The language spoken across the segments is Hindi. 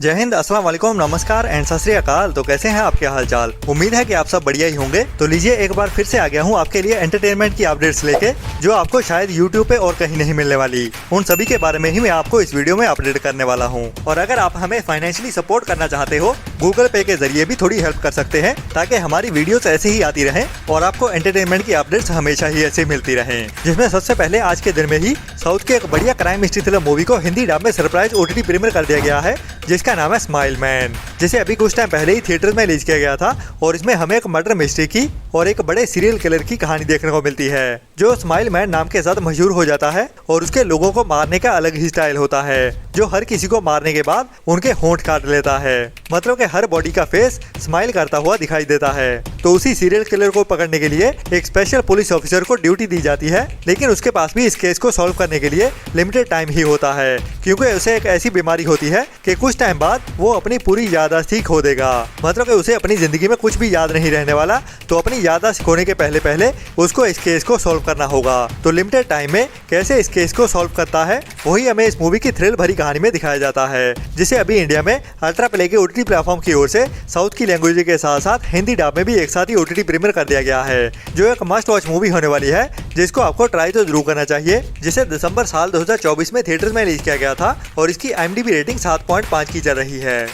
जय हिंद, अस्सलाम वालेकुम, नमस्कार एंड सत श्री अकाल। तो कैसे हैं आपके हालचाल। उम्मीद है कि आप सब बढ़िया ही होंगे। तो लीजिए एक बार फिर से आ गया हूं आपके लिए एंटरटेनमेंट की अपडेट्स लेके, जो आपको शायद यूट्यूब पे और कहीं नहीं मिलने वाली। उन सभी के बारे में ही मैं आपको इस वीडियो में अपडेट करने वाला हूं। और अगर आप हमें फाइनेंशियली सपोर्ट करना चाहते हो, गूगल पे के जरिए भी थोड़ी हेल्प कर सकते हैं, ताकि हमारी वीडियोस ऐसे ही आती रहें और आपको एंटरटेनमेंट की अपडेट्स हमेशा ही ऐसे मिलती रहें। जिसमें सबसे पहले आज के दिन में ही साउथ के एक बढ़िया क्राइम मिस्ट्री थ्रिलर मूवी को हिंदी डब में सरप्राइज ओटीटी प्रीमियर कर दिया गया है, जिसका नाम है स्माइल मैन, जिसे अभी कुछ टाइम पहले ही थिएटर में रिलीज किया गया था। और इसमें हमें एक मर्डर मिस्ट्री की और एक बड़े सीरियल किलर की कहानी देखने को मिलती है, जो स्माइल मैन नाम के साथ मशहूर हो जाता है। और उसके लोगों को मारने का अलग ही स्टाइल होता है, जो हर किसी को मारने के बाद उनके होंठ काट लेता है। मतलब कि हर बॉडी का फेस स्माइल करता हुआ दिखाई देता है। तो उसी सीरियल किलर को पकड़ने के लिए एक स्पेशल पुलिस ऑफिसर को ड्यूटी दी जाती है, लेकिन उसके पास भी इस केस को सॉल्व करने के लिए लिमिटेड टाइम ही होता है, क्योंकि उसे एक ऐसी बीमारी होती है कि कुछ टाइम बाद वो अपनी पूरी याददाश्त ही खो देगा। मतलब कि उसे अपनी जिंदगी में कुछ भी याद नहीं रहने वाला। तो अपनी याददाश्त खोने के पहले पहले उसको इस केस को सॉल्व करना होगा। तो लिमिटेड टाइम में कैसे इस केस को सॉल्व करता है, वही हमें इस मूवी की थ्रिल भरी कहानी में दिखाया जाता है, जिसे अभी इंडिया में अल्ट्रा प्ले के ओटीटी प्लेटफॉर्म की ओर से साउथ की लैंग्वेज के साथ साथ हिंदी डब में भी एक साथ ही ओटीटी प्रीमियर कर दिया गया है, जो एक मस्ट वॉच मूवी होने वाली है, जिसको आपको ट्राई तो जरूर करना चाहिए। जिसे दिसंबर साल 2024 में थिएटर में रिलीज किया गया था और इसकी IMDb रेटिंग 7.5 की चल रही है।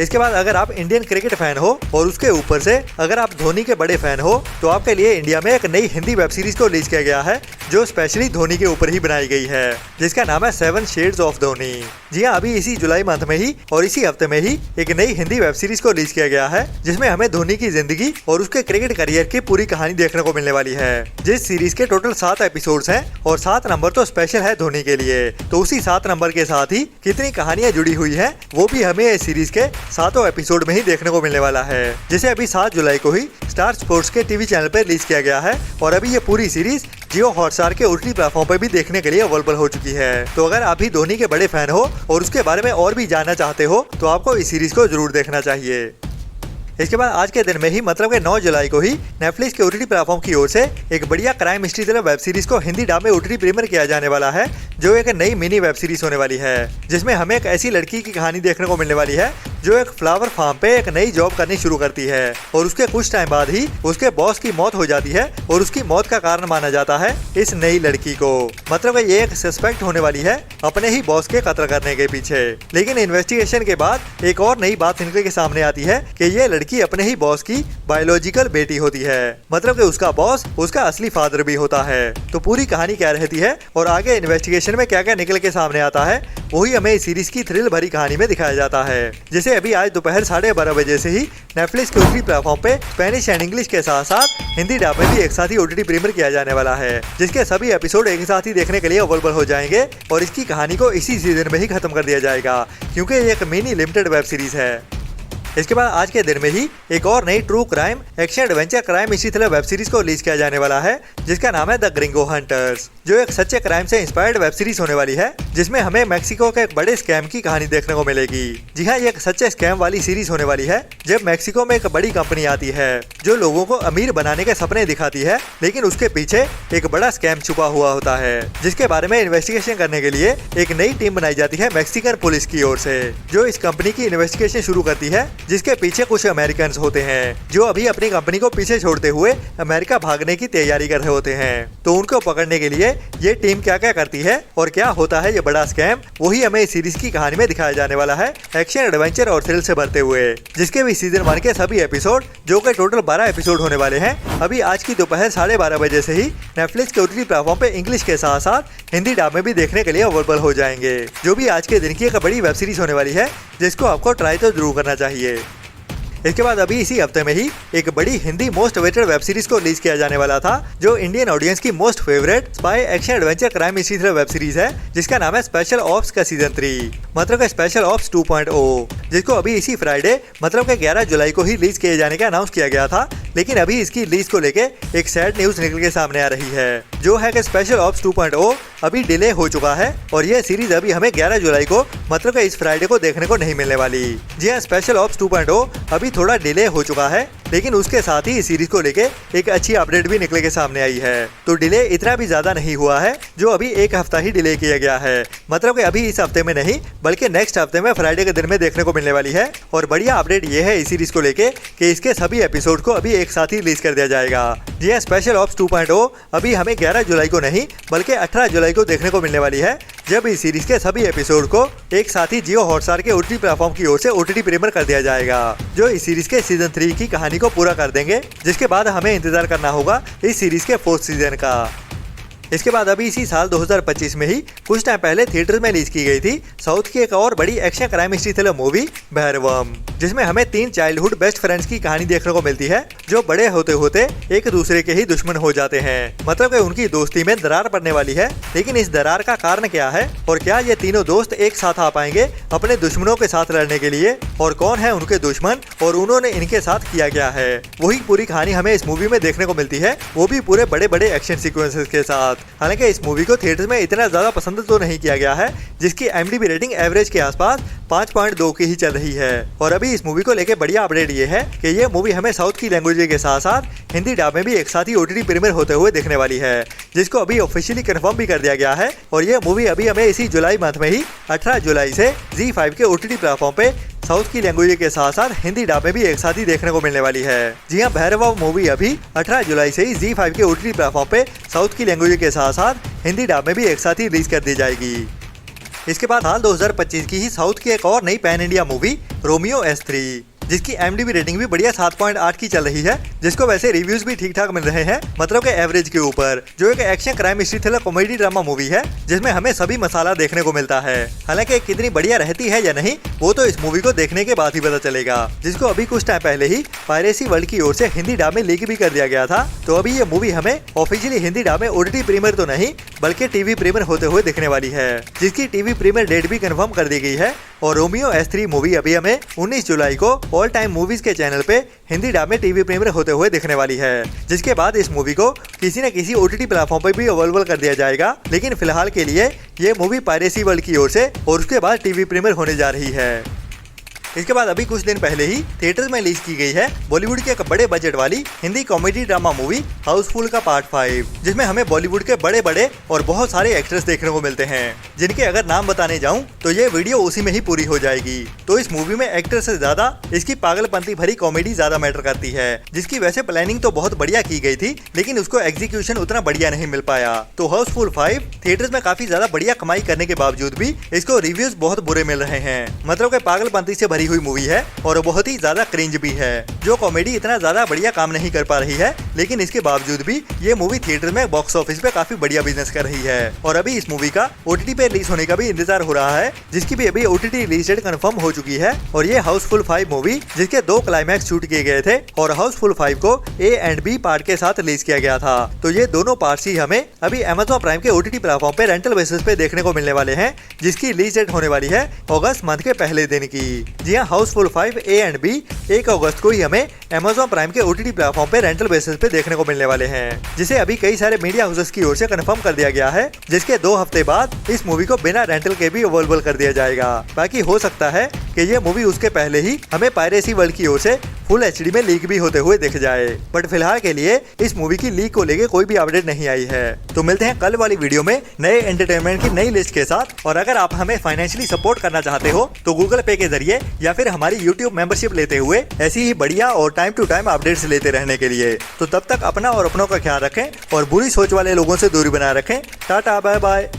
इसके बाद अगर आप इंडियन क्रिकेट फैन हो और उसके ऊपर से अगर आप धोनी के बड़े फैन हो, तो आपके लिए इंडिया में एक नई हिंदी वेब सीरीज को रिलीज किया गया है, जो स्पेशली धोनी के ऊपर ही बनाई गई है, जिसका नाम है 7 शेड्स ऑफ धोनी। जी हाँ, अभी इसी जुलाई मंथ में ही और इसी हफ्ते में ही एक नई हिंदी वेब सीरीज को रिलीज किया गया है, जिसमें हमें धोनी की जिंदगी और उसके क्रिकेट करियर की पूरी कहानी देखने को मिलने वाली है। जिस सीरीज के टोटल 7 एपिसोड्स हैं और 7 नंबर तो स्पेशल है धोनी के लिए। तो उसी 7 नंबर के साथ ही कितनी कहानियां जुड़ी हुई है, वो भी हमें इस सीरीज के 7 एपिसोड में ही देखने को मिलने वाला है, जिसे अभी 7 जुलाई को ही स्टार स्पोर्ट्स के टीवी चैनल पर रिलीज किया गया है। और अभी ये पूरी सीरीज जियो हॉटस्टार के ओटीटी प्लेटफॉर्म पर भी देखने के लिए अवेलेबल हो चुकी है। तो अगर आप भी धोनी के बड़े फैन हो और उसके बारे में और भी जानना चाहते हो, तो आपको इस सीरीज को जरूर देखना चाहिए। इसके बाद आज के दिन में ही मतलब कि 9 जुलाई को ही नेटफ्लिक्स के ओटीटी प्लेटफॉर्म की ओर से एक बढ़िया crime mystery thriller web series को हिंदी डब में ओटीटी प्रीमियर किया जाने वाला है, जो एक नई मिनी वेब सीरीज होने वाली है, जिसमें हमें एक ऐसी लड़की की कहानी देखने को मिलने वाली है, जो एक फ्लावर फार्म पे एक नई जॉब करनी शुरू करती है और उसके कुछ टाइम बाद ही उसके बॉस की मौत हो जाती है। और उसकी मौत का कारण माना जाता है इस नई लड़की को। मतलब ये एक सस्पेक्ट होने वाली है अपने ही बॉस के कत्ल करने के पीछे। लेकिन इन्वेस्टिगेशन के बाद एक और नई बात निकल के सामने आती है कि ये लड़की अपने ही बॉस की बायोलॉजिकल बेटी होती है। मतलब कि उसका बॉस उसका असली फादर भी होता है। तो पूरी कहानी क्या रहती है और आगे इन्वेस्टिगेशन में क्या क्या निकल के सामने आता है, वही हमें इस सीरीज की थ्रिल भरी कहानी में दिखाया जाता है, जिसे अभी आज दोपहर 12:30 बजे से ही नेटफ्लिक्स के ओटीटी प्लेटफॉर्म पे स्पेनिश एंड इंग्लिश के साथ साथ हिंदी डब में भी एक साथ ही ओटीटी प्रीमियर किया जाने वाला है, जिसके सभी एपिसोड एक साथ ही देखने के लिए अवेलेबल हो जाएंगे। और इसकी कहानी को इसी सीजन में ही खत्म कर दिया जाएगा, क्योंकि ये एक मिनी लिमिटेड वेब सीरीज है। इसके बाद आज के दिन में ही एक और नई true crime action adventure crime mystery thriller web series को रिलीज किया जाने वाला है, जिसका नाम है द ग्रिंगो हंटर्स, जो एक सच्चे क्राइम से इंस्पायर्ड वेब सीरीज होने वाली है, जिसमें हमें मैक्सिको के एक बड़े स्कैम की कहानी देखने को मिलेगी। जी हाँ, ये एक सच्चे स्कैम वाली सीरीज होने वाली है, जब मैक्सिको में एक बड़ी कंपनी आती है, जो लोगों को अमीर बनाने के सपने दिखाती है, लेकिन उसके पीछे एक बड़ा स्कैम छुपा हुआ होता है, जिसके बारे में इन्वेस्टिगेशन करने के लिए एक नई टीम बनाई जाती है मैक्सिकन पुलिस की ओर से, जो इस कंपनी की इन्वेस्टिगेशन शुरू करती है, जिसके पीछे कुछ अमेरिकन होते हैं, जो अभी अपनी कंपनी को पीछे छोड़ते हुए अमेरिका भागने की तैयारी कर रहे होते हैं। तो उनको पकड़ने के लिए ये टीम क्या क्या करती है और क्या होता है ये बड़ा स्कैम, वही हमें इस सीरीज की कहानी में दिखाया जाने वाला है, एक्शन एडवेंचर और थ्रिल से भरते हुए, जिसके भी सीजन 1 के सभी एपिसोड, जो कि टोटल 12 एपिसोड होने वाले हैं, अभी आज की दोपहर 12:30 बजे से ही नेटफ्लिक्स के ओटीटी प्लेटफॉर्म पे इंग्लिश के साथ साथ हिंदी डब में भी देखने के लिए अवेलेबल हो जाएंगे, जो भी आज के दिन की एक बड़ी वेब सीरीज होने वाली है, जिसको आपको ट्राई तो जरूर करना चाहिए। इसके बाद अभी इसी हफ्ते में ही एक बड़ी Hindi most awaited web series को रिलीज किया जाने वाला था, जो इंडियन ऑडियंस की most favourite spy action adventure crime mystery thriller web series है, जिसका नाम है स्पेशल ऑप्स का सीजन 3, मतलब का स्पेशल ऑप्स 2.0, जिसको अभी इसी फ्राइडे मतलब के 11 जुलाई को ही रिलीज किए जाने का अनाउंस किया गया था, लेकिन अभी इसकी रिलीज को लेके एक सैड न्यूज निकल के सामने आ रही है, जो है कि स्पेशल ऑप्स 2.0 अभी डिले हो चुका है और यह सीरीज अभी हमें 11 जुलाई को मतलब इस फ्राइडे को देखने को नहीं मिलने वाली। जी हाँ, स्पेशल ऑप्स 2.0 अभी थोड़ा डिले हो चुका है, लेकिन उसके साथ ही इस सीरीज को लेके एक अच्छी अपडेट भी निकल के सामने आई है। तो डिले इतना भी ज्यादा नहीं हुआ है, जो अभी एक हफ्ता ही डिले किया गया है, मतलब कि अभी इस हफ्ते में नहीं बल्कि नेक्स्ट हफ्ते में फ्राइडे के दिन में देखने को मिलने वाली है। और बढ़िया अपडेट ये है इस सीरीज को लेके कि इसके सभी एपिसोड को अभी एक साथ ही रिलीज कर दिया जाएगा। जी हाँ, स्पेशल ऑप्स 2.0 अभी हमें 11 जुलाई को नहीं बल्कि 18 जुलाई को देखने को मिलने वाली है, जब इस सीरीज के सभी एपिसोड को एक साथ ही जियो हॉटस्टार के ओटीटी प्लेटफॉर्म की ओर से ओटीटी प्रीमियर कर दिया जाएगा, जो इस सीरीज के सीजन 3 की कहानी को पूरा कर देंगे, जिसके बाद हमें इंतजार करना होगा इस सीरीज के 4th सीजन का। इसके बाद अभी इसी साल 2025 में ही कुछ टाइम पहले थिएटर में रिलीज की गई थी साउथ की एक और बड़ी action crime history thriller movie Bhairavam, जिसमें हमें 3 चाइल्डहुड बेस्ट फ्रेंड्स की कहानी देखने को मिलती है, जो बड़े होते होते एक दूसरे के ही दुश्मन हो जाते हैं। मतलब कि उनकी दोस्ती में दरार पड़ने वाली है, लेकिन इस दरार का कारण क्या है और क्या ये तीनों दोस्त एक साथ आ पाएंगे अपने दुश्मनों के साथ लड़ने के लिए, और कौन है उनके दुश्मन और उन्होंने इनके साथ किया क्या है, वही पूरी कहानी हमें इस मूवी में देखने को मिलती है, वो भी पूरे बड़े बड़े एक्शन सीक्वेंसेस के साथ। हालांकि इस मूवी को थिएटर में इतना ज्यादा पसंद तो नहीं किया गया है, जिसकी IMDb रेटिंग एवरेज के आसपास 5.2 की ही चल रही है। और अभी इस मूवी को लेके बढ़िया अपडेट ये है कि ये मूवी हमें साउथ की लैंग्वेज के साथ साथ हिंदी डब में भी एक साथ ही ओटीटी प्रीमियर होते हुए देखने वाली है, जिसको अभी ऑफिशियली कंफर्म भी कर दिया गया है। और ये मूवी अभी हमें इसी जुलाई मंथ में ही 18 जुलाई से ZEE5 के ओटीटी प्लेटफॉर्म पे साउथ की लैंग्वेज के साथ साथ हिंदी डब में भी एक साथ ही देखने को मिलने वाली है। जी हाँ, भैरवम मूवी अभी 18 जुलाई से ही ZEE5 के ओटीटी प्लेटफॉर्म पे साउथ की लैंग्वेज के साथ साथ हिंदी डब में भी एक साथ ही रिलीज कर दी जाएगी। इसके बाद हाल 2025 की ही साउथ की एक और नई pan India movie Romeo S3, जिसकी IMDb रेटिंग भी बढ़िया 7.8 की चल रही है, जिसको वैसे रिव्यूज भी ठीक ठाक मिल रहे हैं, मतलब के एवरेज के ऊपर, जो एक action crime history thriller comedy drama movie है, जिसमें हमें सभी मसाला देखने को मिलता है। हालांकि कितनी बढ़िया रहती है या नहीं वो तो इस मूवी को देखने के बाद ही पता चलेगा, जिसको अभी कुछ टाइम पहले ही पायरेसी वर्ल्ड की ओर से हिंदी डब में लीक भी कर दिया गया था। तो अभी ये मूवी हमें ऑफिशियली हिंदी डब में ओटीटी प्रीमियर तो नहीं बल्कि टीवी प्रीमियर होते हुए दिखने वाली है, जिसकी टीवी प्रीमियर डेट भी कंफर्म कर दी गई है। और रोमियो S3 मूवी अभी हमें 19 जुलाई को ऑल टाइम मूवीज के चैनल पे हिंदी डब में टीवी प्रीमियर होते हुए दिखने वाली है, जिसके बाद इस मूवी को किसी न किसी ओटीटी प्लेटफॉर्म पर भी अवेलेबल कर दिया जाएगा। लेकिन फिलहाल के लिए ये मूवी पायरेसी वर्ल्ड की ओर से और उसके बाद टीवी प्रीमियर होने जा रही है। इसके बाद अभी कुछ दिन पहले ही थिएटर्स में रिलीज की गई है बॉलीवुड की एक बड़े बजट वाली Hindi comedy drama movie Housefull का पार्ट 5, जिसमें हमें बॉलीवुड के बड़े बड़े और बहुत सारे एक्टर्स देखने को मिलते हैं, जिनके अगर नाम बताने जाऊं तो ये वीडियो उसी में ही पूरी हो जाएगी। तो इस मूवी में एक्टर से ज्यादा इसकी पागलपंती भरी कॉमेडी ज्यादा मैटर करती है, जिसकी वैसे प्लानिंग तो बहुत बढ़िया की गई थी, लेकिन उसको एग्जीक्यूशन उतना बढ़िया नहीं मिल पाया। तो हाउसफुल 5 थिएटर्स में काफी ज्यादा बढ़िया कमाई करने के बावजूद भी इसको रिव्यूज बहुत बुरे मिल रहे हैं, मतलब कि पागलपंती से भरी हुई मूवी है और बहुत ही ज्यादा क्रिंज भी है, जो कॉमेडी इतना ज्यादा बढ़िया काम नहीं कर पा रही है, लेकिन इसके बावजूद भी ये मूवी थिएटर में बॉक्स ऑफिस पे काफी बढ़िया बिजनेस कर रही है। और अभी इस मूवी का ओटीटी पे रिलीज होने का भी इंतजार हो रहा है, जिसकी भी अभी ओटीटी रिलीज डेट कंफर्म हो चुकी है। और ये हाउसफुल 5 मूवी जिसके 2 क्लाइमैक्स शूट किए गए थे और हाउसफुल 5 को A एंड B पार्ट के साथ रिलीज किया गया था। तो ये दोनों पार्ट्स ही हमें अभी Amazon प्राइम के ओटीटी प्लेटफॉर्म पे रेंटल बेसिस पे देखने को मिलने वाले हैं, जिसकी रिलीज डेट होने वाली है अगस्त मंथ के पहले दिन की। जी हाँ, हाउसफुल 5 A एंड B 1 अगस्त को ही हमें Amazon प्राइम के ओटीटी प्लेटफॉर्म पे रेंटल बेसिस पे देखने को मिलने वाले हैं, जिसे अभी कई सारे मीडिया हाउसेस की ओर से कंफर्म कर दिया गया है, जिसके 2 हफ्ते बाद इस मूवी को बिना रेंटल के भी अवेलेबल कर दिया जाएगा। बाकी हो सकता है कि ये मूवी उसके पहले ही हमें पायरेसी वर्ल्ड की ओर से फुल HD में लीक भी होते हुए दिख जाए, बट फिलहाल के लिए इस मूवी की लीक को लेके कोई भी अपडेट नहीं आई है। तो मिलते हैं कल वाली वीडियो में नए एंटरटेनमेंट की नई लिस्ट के साथ। और अगर आप हमें फाइनेंशियली सपोर्ट करना चाहते हो तो गूगल पे के जरिए या फिर हमारी YouTube मेंबरशिप लेते हुए ऐसी ही बढ़िया और टाइम टू टाइम अपडेट्स लेते रहने के लिए। तो तब तक अपना और अपनों का ख्याल रखें और बुरी सोच वाले लोगों से दूरी बनाए रखें। Tata, bye bye.